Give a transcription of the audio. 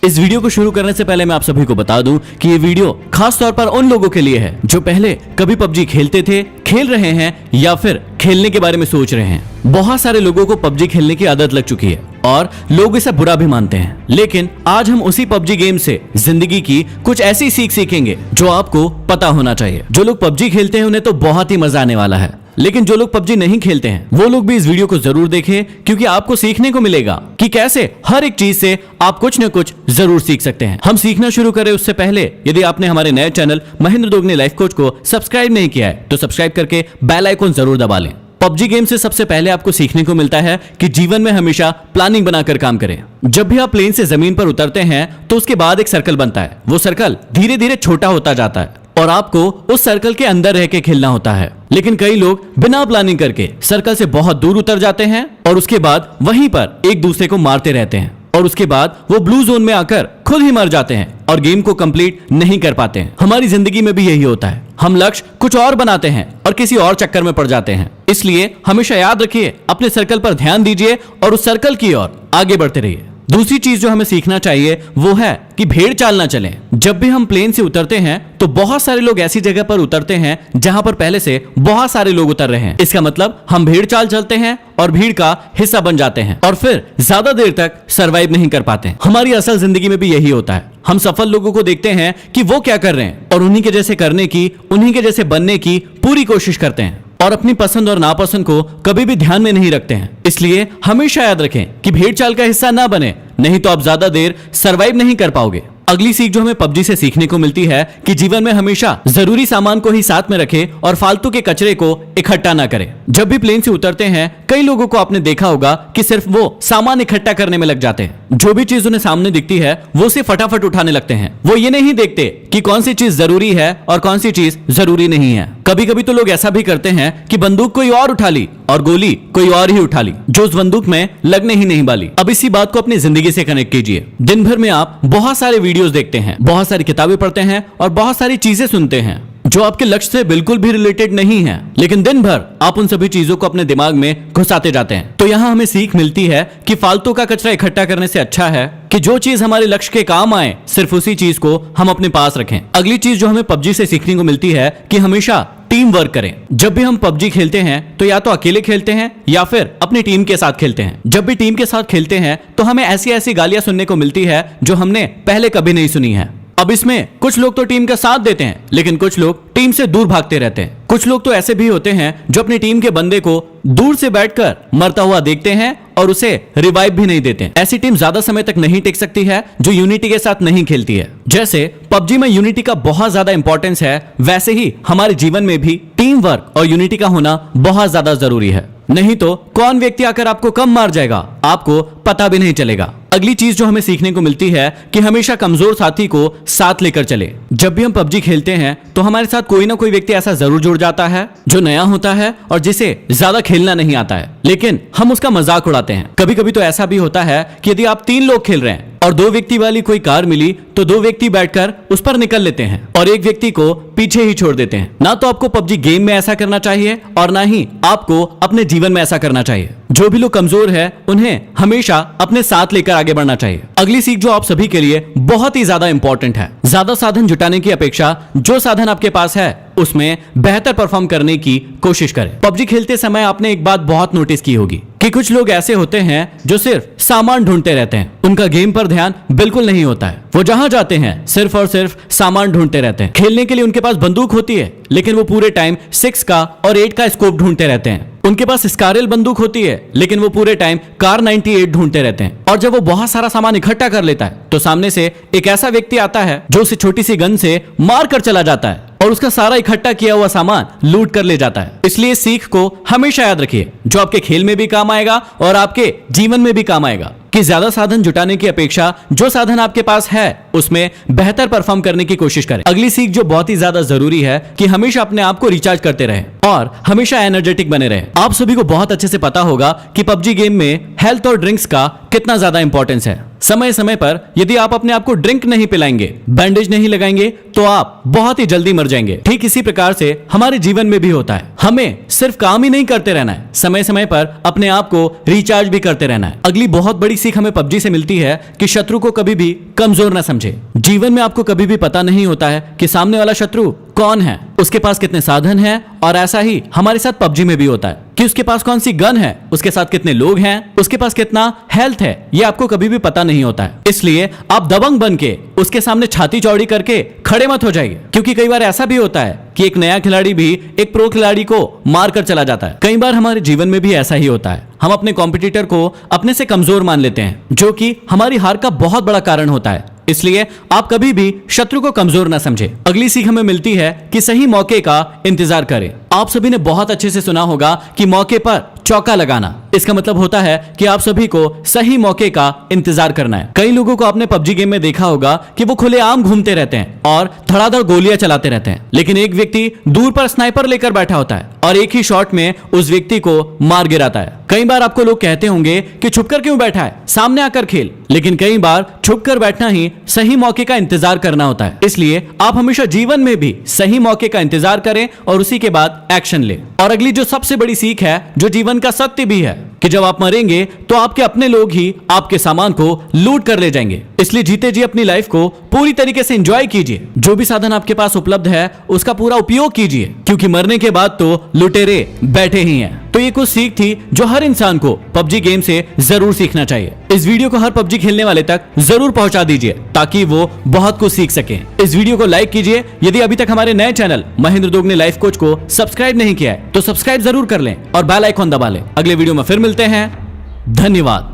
इस वीडियो को शुरू करने से पहले मैं आप सभी को बता दूं कि ये वीडियो खास तौर पर उन लोगों के लिए है जो पहले कभी पबजी खेलते थे, खेल रहे हैं या फिर खेलने के बारे में सोच रहे हैं। बहुत सारे लोगों को पबजी खेलने की आदत लग चुकी है और लोग इसे बुरा भी मानते हैं, लेकिन आज हम उसी पबजी गेम से जिंदगी की कुछ ऐसी सीख सीखेंगे जो आपको पता होना चाहिए। जो लोग पबजी खेलते हैं उन्हें तो बहुत ही मजा आने वाला है, लेकिन जो लोग पबजी नहीं खेलते हैं वो लोग भी इस वीडियो को जरूर देखें, क्योंकि आपको सीखने को मिलेगा कि कैसे हर एक चीज से आप कुछ न कुछ जरूर सीख सकते हैं। हम सीखना शुरू करें उससे पहले यदि आपने हमारे नए channel Mahendra Dogne life coach को सब्सक्राइब नहीं किया है तो सब्सक्राइब करके बेल आइकन जरूर दबा लें। पबजी गेम से सबसे पहले आपको सीखने को मिलता है कि जीवन में हमेशा प्लानिंग बनाकर काम करें। जब भी आप प्लेन से जमीन पर उतरते हैं तो उसके बाद एक सर्कल बनता है। वो सर्कल धीरे धीरे छोटा होता जाता है और आपको उस सर्कल के अंदर रह के खेलना होता है, लेकिन कई लोग बिना प्लानिंग करके सर्कल से बहुत दूर उतर जाते हैं और उसके बाद वहीं पर एक दूसरे को मारते रहते हैं और उसके बाद वो ब्लू जोन में आकर खुद ही मर जाते हैं और गेम को कंप्लीट नहीं कर पाते हैं। हमारी जिंदगी में भी यही होता है, हम लक्ष्य कुछ और बनाते हैं और किसी और चक्कर में पड़ जाते हैं। इसलिए हमेशा याद रखिए, अपने सर्कल पर ध्यान दीजिए और उस सर्कल की ओर आगे बढ़ते रहिए। दूसरी चीज जो हमें सीखना चाहिए वो है कि भेड़ चाल ना चलें। जब भी हम प्लेन से उतरते हैं तो बहुत सारे लोग ऐसी जगह पर उतरते हैं जहां पर पहले से बहुत सारे लोग उतर रहे हैं। इसका मतलब हम भेड़ चाल चलते हैं और भीड़ का हिस्सा बन जाते हैं और फिर ज्यादा देर तक सरवाइव नहीं कर पाते। हमारी असल जिंदगी में भी यही होता है। हम सफल लोगों को देखते हैं कि वो क्या कर रहे हैं और उन्हीं के जैसे करने की, उन्हीं के जैसे बनने की पूरी कोशिश करते हैं और अपनी पसंद और नापसंद को कभी भी ध्यान में नहीं रखते हैं। इसलिए हमेशा याद रखें कि भेड़ चाल का हिस्सा ना बने, नहीं तो आप ज्यादा देर सरवाइव नहीं कर पाओगे। अगली सीख जो हमें पबजी से सीखने को मिलती है कि जीवन में हमेशा जरूरी सामान को ही साथ में रखें और फालतू के कचरे को इकट्ठा ना करें। जब भी प्लेन से उतरते हैं कई लोगों को आपने देखा होगा कि सिर्फ वो सामान इकट्ठा करने में लग जाते हैं। जो भी चीज उन्हें सामने दिखती है वो उसे फटाफट उठाने लगते हैं। वो ये नहीं देखते कि कौन सी चीज जरूरी है और कौन सी चीज जरूरी नहीं है। कभी कभी तो लोग ऐसा भी करते हैं कि बंदूक कोई और उठा ली और गोली कोई और ही उठा ली जो उस बंदूक में लगने ही नहीं वाली। अब इसी बात को अपनी जिंदगी से कनेक्ट कीजिए। दिन भर में आप बहुत सारे वीडियोस देखते हैं, बहुत सारी किताबें पढ़ते हैं और बहुत सारी चीजें सुनते हैं जो आपके लक्ष्य से बिल्कुल भी रिलेटेड नहीं है, लेकिन दिन भर आप उन सभी चीजों को अपने दिमाग में घुसाते जाते हैं। तो यहाँ हमें सीख मिलती है कि फालतू का कचरा इकट्ठा करने से अच्छा है कि जो चीज हमारे लक्ष्य के काम आए सिर्फ उसी चीज को हम अपने पास रखें। अगली चीज जो हमें पबजी से सीखने को मिलती है कि हमेशा टीम वर्क करें। जब भी हम पबजी खेलते हैं तो या तो अकेले खेलते हैं या फिर अपनी टीम के साथ खेलते हैं। जब भी टीम के साथ खेलते हैं तो हमें ऐसी ऐसी गालियां सुनने को मिलती है जो हमने पहले कभी नहीं सुनी है। अब इसमें कुछ लोग तो टीम का साथ देते हैं, लेकिन कुछ लोग टीम से दूर भागते रहते हैं। कुछ लोग तो ऐसे भी होते हैं जो अपनी टीम के बंदे को दूर से बैठकर मरता हुआ देखते हैं और उसे रिवाइव भी नहीं देते। ऐसी टीम ज्यादा समय तक नहीं टिक सकती है जो यूनिटी के साथ नहीं खेलती है। जैसे पबजी में यूनिटी का बहुत ज्यादा इंपॉर्टेंस है, वैसे ही हमारे जीवन में भी टीम वर्क और यूनिटी का होना बहुत ज्यादा जरूरी है। नहीं तो कौन व्यक्ति आकर आपको कम मार जाएगा आपको पता भी नहीं चलेगा। अगली चीज जो हमें सीखने को मिलती है कि हमेशा कमजोर साथी को साथ लेकर चले। जब भी हम पबजी खेलते हैं तो हमारे साथ कोई ना कोई व्यक्ति ऐसा जरूर जुड़ जाता है जो नया होता है और जिसे ज्यादा खेलना नहीं आता है, लेकिन हम उसका मजाक उड़ाते हैं। कभी कभी तो ऐसा भी होता है कि यदि आप 3 लोग खेल रहे हैं और 2 व्यक्ति वाली कोई कार मिली तो 2 व्यक्ति बैठकर उस पर निकल लेते हैं और एक व्यक्ति को पीछे ही छोड़ देते हैं। ना तो आपको पबजी गेम में ऐसा करना चाहिए और ना ही आपको अपने जीवन में ऐसा करना चाहिए। जो भी लोग कमजोर है उन्हें हमेशा अपने साथ लेकर आगे बढ़ना चाहिए। अगली सीख जो आप सभी के लिए बहुत ही ज्यादा इंपॉर्टेंट है, ज्यादा साधन जुटाने की अपेक्षा जो साधन आपके पास है उसमें बेहतर परफॉर्म करने की कोशिश करें। पबजी खेलते समय आपने एक बात बहुत नोटिस की होगी कि कुछ लोग ऐसे होते हैं जो सिर्फ सामान ढूंढते रहते हैं। उनका गेम पर ध्यान बिल्कुल नहीं होता है। वो जहां जाते हैं सिर्फ और सिर्फ सामान ढूंढते रहते हैं। खेलने के लिए उनके पास बंदूक होती है, लेकिन वो पूरे टाइम 6 का और 8 का स्कोप ढूंढते रहते हैं। उनके पास स्कारल बंदूक होती है, लेकिन वो पूरे टाइम कार 98 ढूंढते रहते हैं। और जब वो बहुत सारा सामान इकट्ठा कर लेता है तो सामने से एक ऐसा व्यक्ति आता है जो उसे छोटी सी गन से मार कर चला जाता है और उसका सारा इकट्ठा किया हुआ सामान लूट कर ले जाता है। इसलिए सीख को हमेशा याद रखिए, जो आपके खेल में भी काम आएगा और आपके जीवन में भी काम आएगा, कि ज्यादा साधन जुटाने की अपेक्षा जो साधन आपके पास है उसमें बेहतर परफॉर्म करने की कोशिश करें। अगली सीख जो बहुत ही ज्यादा जरूरी है कि हमेशा अपने आप को रिचार्ज करते रहें और हमेशा एनर्जेटिक बने रहें। आप सभी को बहुत अच्छे से पता होगा कि पबजी गेम में हेल्थ और ड्रिंक्स का कितना ज्यादा इंपॉर्टेंस है। समय समय पर यदि आप अपने आप को ड्रिंक नहीं पिलाएंगे, बैंडेज नहीं लगाएंगे, तो आप बहुत ही जल्दी मर जाएंगे। ठीक इसी प्रकार से हमारे जीवन में भी होता है। हमें सिर्फ काम ही नहीं करते रहना है, समय समय पर अपने आप को रिचार्ज भी करते रहना है। अगली बहुत बड़ी सीख हमें पबजी से मिलती है कि शत्रु को कभी भी कमजोर ना समझे। जीवन में आपको कभी भी पता नहीं होता है कि सामने वाला शत्रु कौन है, उसके पास कितने साधन हैं, और ऐसा ही हमारे साथ पबजी में भी होता है कि उसके पास कौन सी गन है, उसके साथ कितने लोग हैं, उसके पास कितना हेल्थ है, ये आपको कभी भी पता नहीं होता है। इसलिए आप दबंग बन के उसके सामने छाती चौड़ी करके खड़े मत हो जाइए, क्योंकि कई बार ऐसा भी होता है कि एक नया खिलाड़ी भी एक प्रो खिलाड़ी को मार कर चला जाता है। कई बार हमारे जीवन में भी ऐसा ही होता है, हम अपने कॉम्पिटिटर को अपने से कमजोर मान लेते हैं, जो कि हमारी हार का बहुत बड़ा कारण होता है। इसलिए आप कभी भी शत्रु को कमजोर ना समझे। अगली सीख हमें मिलती है कि सही मौके का इंतजार करें। आप सभी ने बहुत अच्छे से सुना होगा कि मौके पर चौका लगाना, इसका मतलब होता है कि आप सभी को सही मौके का इंतजार करना है। कई लोगों को आपने पबजी गेम में देखा होगा कि वो खुलेआम घूमते रहते हैं और धड़ाधड़ गोलियां चलाते रहते हैं, लेकिन एक व्यक्ति दूर पर स्नाइपर लेकर बैठा होता है और एक ही शॉट में उस व्यक्ति को मार गिराता है। कई बार आपको लोग कहते होंगे कि छुपकर क्यों बैठा है, सामने आकर खेल, लेकिन कई बार छुपकर बैठना ही सही मौके का इंतजार करना होता है। इसलिए आप हमेशा जीवन में भी सही मौके का इंतजार करें और उसी के बाद एक्शन लें। और अगली जो सबसे बड़ी सीख है, जो जीवन का सत्य भी है, कि जब आप मरेंगे तो आपके अपने लोग ही आपके सामान को लूट कर ले जाएंगे। इसलिए जीते जी अपनी लाइफ को पूरी तरीके से एंजॉय कीजिए। जो भी साधन आपके पास उपलब्ध है उसका पूरा उपयोग कीजिए, क्योंकि मरने के बाद तो लुटेरे बैठे ही हैं। तो ये कुछ सीख थी जो हर इंसान को पबजी गेम से जरूर सीखना चाहिए। इस वीडियो को हर पबजी खेलने वाले तक जरूर पहुंचा दीजिए ताकि वो बहुत कुछ सीख सके। इस वीडियो को लाइक कीजिए। यदि अभी तक हमारे नए channel Mahendra Dogne life coach को सब्सक्राइब नहीं किया है तो सब्सक्राइब जरूर कर लें और बेल आइकॉन दबा लें। अगले वीडियो में फिर मिलते हैं। धन्यवाद।